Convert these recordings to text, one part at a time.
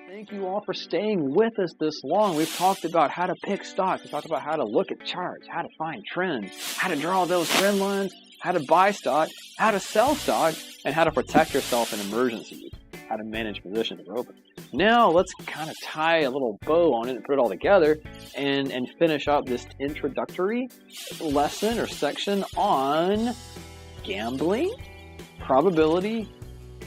Thank you all for staying with us this long. We've talked about how to pick stocks. We've talked about how to look at charts, how to find trends, how to draw those trend lines, how to buy stock, how to sell stock, and how to protect yourself in emergencies, how to manage positions that are open. Now let's kind of tie a little bow on it and put it all together and finish up this introductory lesson or section on gambling, probability,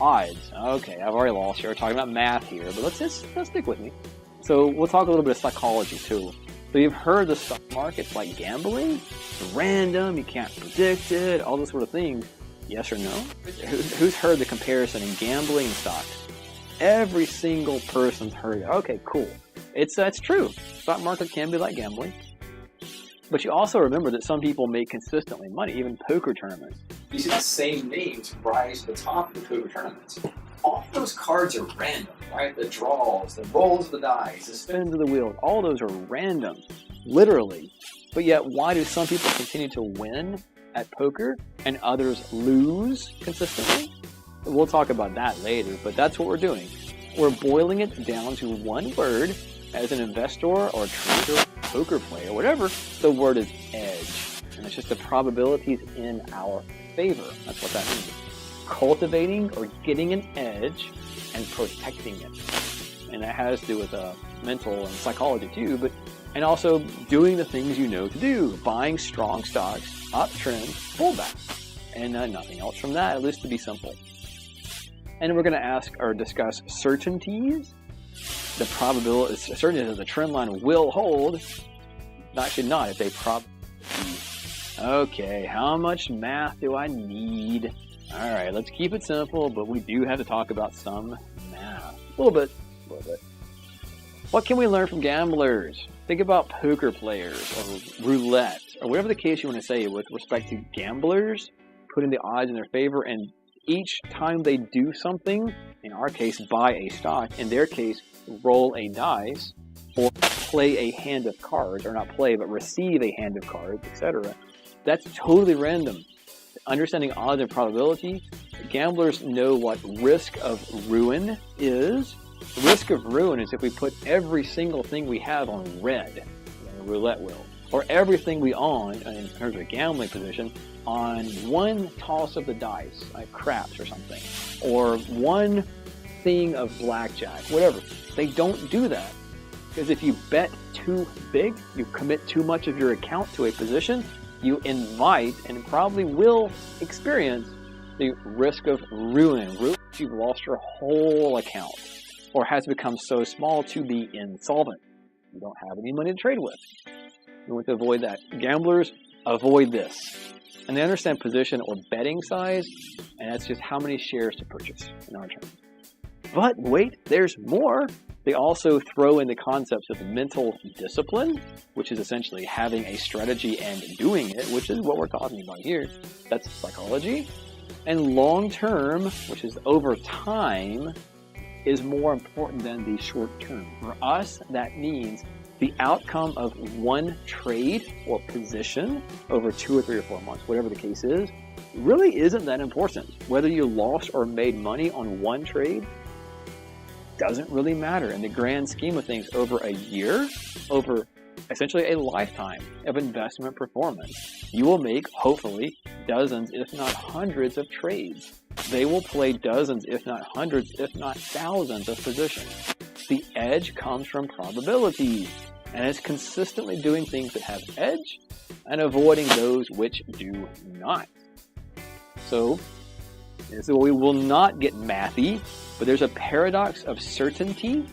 odds. Okay, I've already lost here. We're talking about math here, but let's stick with me. So we'll talk a little bit of psychology too. So you've heard the stock market's like gambling. It's random. You can't predict it. All those sort of things. Yes or no? Who's heard the comparison in gambling and stocks? Every single person's heard it. Okay, cool. That's true. Stock market can be like gambling. But you also remember that some people make consistently money, even poker tournaments. You see the same names rise to the top of the poker tournaments. All those cards are random, right? The draws, the rolls of the dice, the spins of the wheel, all those are random, literally. But yet, why do some people continue to win at poker and others lose consistently? We'll talk about that later, but that's what we're doing. We're boiling it down to one word. As an investor or trader, poker player, whatever, the word is edge. And it's just the probabilities in our favor. That's what that means. Cultivating or getting an edge and protecting it. And that has to do with mental and psychology too, and also doing the things you know to do. Buying strong stocks, uptrends, pullbacks. And nothing else from that, at least to be simple. And we're going to ask or discuss certainties. The probability, certainty that the trend line will hold. Actually not, it's a probability. Okay, how much math do I need? Alright, let's keep it simple, but we do have to talk about some math. A little bit. What can we learn from gamblers? Think about poker players or roulette, or whatever the case you want to say with respect to gamblers, putting the odds in their favor, and each time they do something, in our case, buy a stock, in their case, roll a dice, or play a hand of cards, or not play, but receive a hand of cards, etc. That's totally random. Understanding odds and probability, gamblers know what risk of ruin is. Risk of ruin is if we put every single thing we have on red, on a roulette wheel, or everything we own, in terms of a gambling position, on one toss of the dice, like craps or something, or one thing of blackjack, whatever. They don't do that. Because if you bet too big, you commit too much of your account to a position, you invite and probably will experience the risk of ruin. You've lost your whole account, or has become so small to be insolvent. You don't have any money to trade with. You want to avoid that. Gamblers avoid this. And they understand position or betting size, and that's just how many shares to purchase in our terms. But wait, there's more. They also throw in the concepts of mental discipline, which is essentially having a strategy and doing it, which is what we're talking about here. That's psychology. And long-term, which is over time, is more important than the short-term. For us, that means the outcome of one trade or position over 2 or 3 or 4 months, whatever the case is, really isn't that important. Whether you lost or made money on one trade doesn't really matter in the grand scheme of things over a year, over essentially a lifetime of investment performance. You will make, hopefully, dozens, if not hundreds of trades. They will play dozens, if not hundreds, if not thousands of positions. The edge comes from probability, and it's consistently doing things that have edge and avoiding those which do not. So we will not get mathy, but there's a paradox of certainty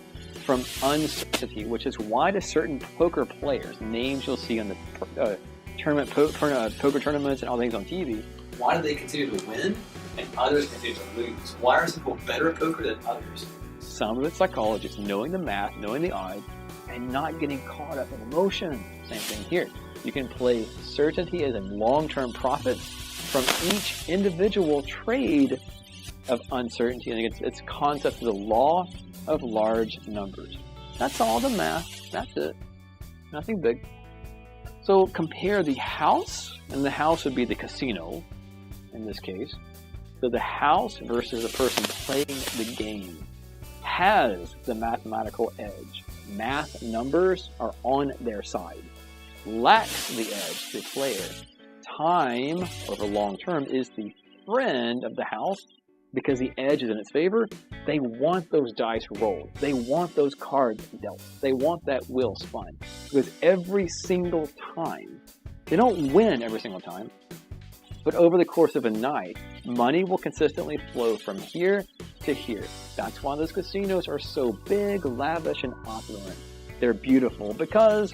from uncertainty, which is why do certain poker players, names you'll see on the poker tournaments and all things on TV, why do they continue to win and others continue to lose? Why are some people better at poker than others? Some of it's psychology, it's knowing the math, knowing the odds, and not getting caught up in emotion. Same thing here. You can play certainty as in long-term profits from each individual trade of uncertainty. And it's concept of the law of large numbers. That's all the math. That's it. Nothing big. So compare the house, and the house would be the casino in this case. So the house versus the person playing the game. has the mathematical edge. Math numbers are on their side. Lacks the edge, the player. Time, over long term, is the friend of the house because the edge is in its favor. They want those dice rolled. They want those cards dealt. They want that wheel spun. Because every single time, they don't win every single time, but over the course of a night, money will consistently flow from here to here. That's why those casinos are so big, lavish, and opulent. They're beautiful because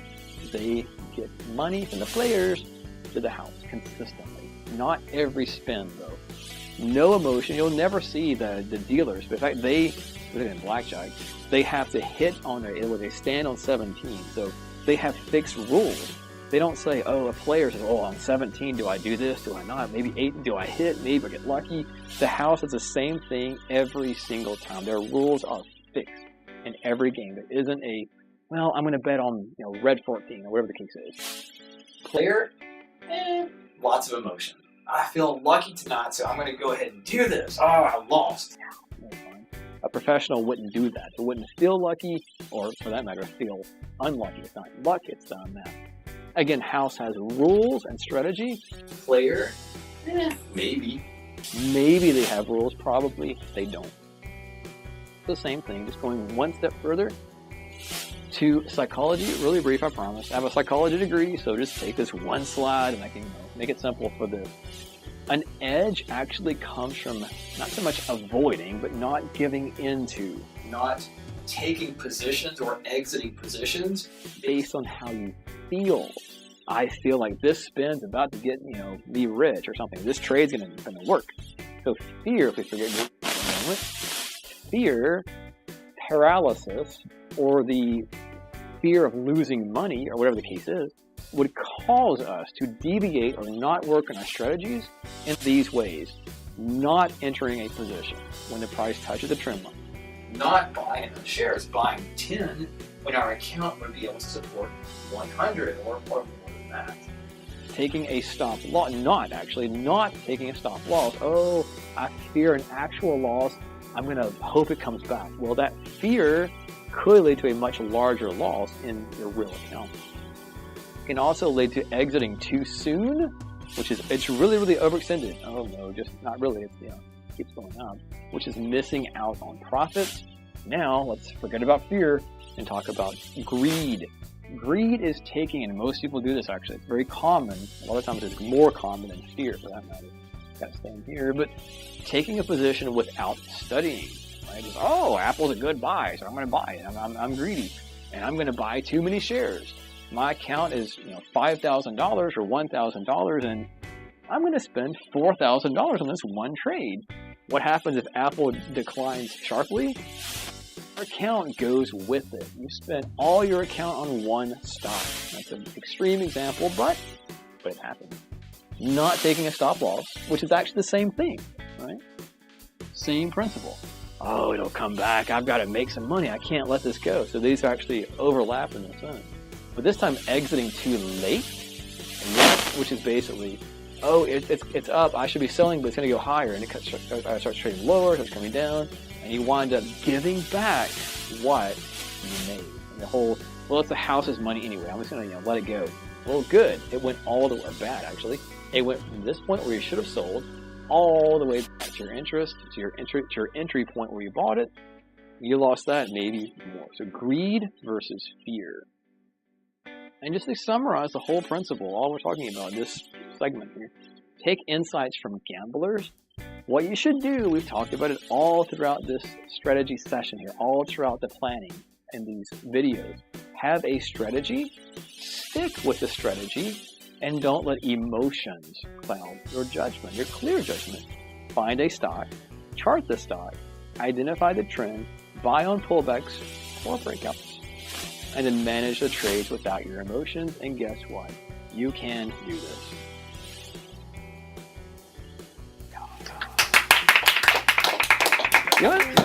they get money from the players to the house consistently. Not every spin, though. No emotion. You'll never see the dealers. But in fact, look at blackjack, they have to hit on they stand on 17. So they have fixed rules. They don't say, oh, a player says, oh, on 17, do I do this? Do I not? Maybe 8, do I hit? Maybe I get lucky. The house is the same thing every single time. Their rules are fixed in every game. There isn't a, well, I'm going to bet on red 14 or whatever the case is. Player, lots of emotion. I feel lucky tonight, so I'm going to go ahead and do this. Oh, I lost. A professional wouldn't do that. It wouldn't feel lucky, or for that matter, feel unlucky. It's not luck, it's math. Again, house has rules and strategy. Player, maybe. Maybe they have rules, probably they don't. The same thing, just going one step further to psychology. Really brief, I promise. I have a psychology degree, so just take this one slide and I can make it simple for this. An edge actually comes from not so much avoiding, but not giving into. Not taking positions or exiting positions based on how you feel. I feel like this spin's about to get, me rich or something. This trade's gonna work. So fear, if we forget one moment, fear, paralysis, or the fear of losing money, or whatever the case is, would cause us to deviate or not work on our strategies in these ways. Not entering a position when the price touches the trend line. Not buying enough shares, buying 10 when our account would be able to support 100 or more than that. Taking a stop loss, not taking a stop loss. Oh, I fear an actual loss. I'm going to hope it comes back. Well, that fear could lead to a much larger loss in your real account. It can also lead to exiting too soon, which is, it's really, really overextended. Oh no, just not really. It's, keeps going up, which is missing out on profits. Now, let's forget about fear and talk about greed. Greed is taking, and most people do this actually, it's very common. A lot of times it's more common than fear for that matter. Got to stand here, but taking a position without studying. Right? Just, oh, Apple's a good buy, so I'm going to buy it. I'm greedy, and I'm going to buy too many shares. My account is $5,000 or $1,000, and I'm going to spend $4,000 on this one trade. What happens if Apple declines sharply? Your account goes with it. You spend all your account on one stock. That's an extreme example, but it happens. Not taking a stop loss, which is actually the same thing, right? Same principle. Oh, it'll come back. I've got to make some money. I can't let this go. So these actually overlap in the sense. But this time exiting too late, which is basically, oh, it's up. I should be selling, but it's going to go higher. And it starts trading lower, it's coming down. And you wind up giving back what you made. And the whole, well, it's the house's money anyway. I'm just going to let it go. Well, good. It went all the way bad, actually. It went from this point where you should have sold all the way back to your interest, to your entry point where you bought it. You lost that, maybe more. So greed versus fear. And just to summarize the whole principle, all we're talking about in this segment here, take insights from gamblers. What you should do, we've talked about it all throughout this strategy session here, all throughout the planning in these videos. Have a strategy, stick with the strategy, and don't let emotions cloud your judgment, your clear judgment. Find a stock, chart the stock, identify the trend, buy on pullbacks or breakouts, and then manage the trades without your emotions. And guess what? You can do this. Good?